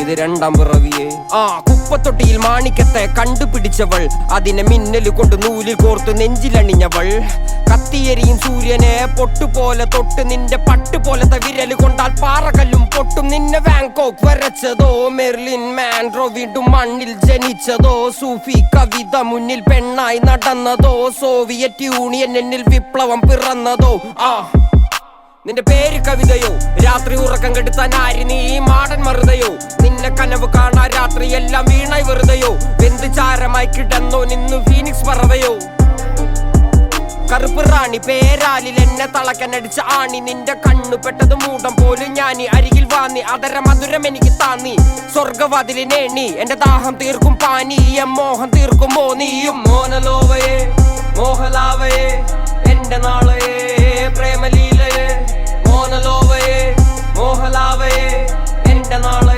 ഇത് രണ്ടാം പിറവിയെ. കുപ്പത്തൊട്ടിയിൽ മാണിക്കത്തെ കണ്ടുപിടിച്ചവൾ, അതിനെ മിന്നല് കൊണ്ട് നൂലിൽ കോർത്ത് നെഞ്ചിലണിഞ്ഞവൾ. കത്തിയെരിയും സൂര്യനെ പൊട്ടുപോലെ തൊട്ട് നിന്റെ പട്ടുപോലത്തെ വിരല് കൊണ്ടാൽ പാറകല്ലും പൊട്ടും. നിന്നെ വാങ്കോക്ക് വരച്ചതോ മെർലിൻ മാൻഡ്രോ വീണ്ടും മണ്ണിൽ ജനിച്ചതോ? സൂഫി കവിത മുന്നിൽ പെണ്ണായി നടന്നതോ? സോവിയറ്റ് യൂണിയൻ എന്നിൽ വിപ്ലവം പിറന്നതോ? നിന്റെ പേര് കവിതയോ? രാത്രി ഉറക്കം കെടുത്താൻ ആര് നീ മാടൻ മറുതയോ? നിന്നെ കനവ് കാണാ രാത്രി എല്ലാം വീണായി വെറുതെയോ? വെന്ത് ചാരമായി കിടന്നോ നിന്നു ഫീനിക്സ് പറവയോ? കറുപ്പ് റാണി പേരാലിൽ എന്നെ തളക്കനടിച്ച ആണി. നിന്റെ കണ്ണു പെട്ടത് മൂടം പോലും ഞാനി. അരികിൽ വാന്നി അതര മധുരം എനിക്ക് താന്നി. സ്വർഗവാതിലിനേണി എന്റെ ദാഹം തീർക്കും പാനീയം, മോഹം തീർക്കുമോ നീയും? മോനലോവയെ മോഹലാവയെ എന്റെ നാളയെ പ്രേമലീലയെ. മോനലോവയെ മോഹലാവയെ എന്റെ നാളെ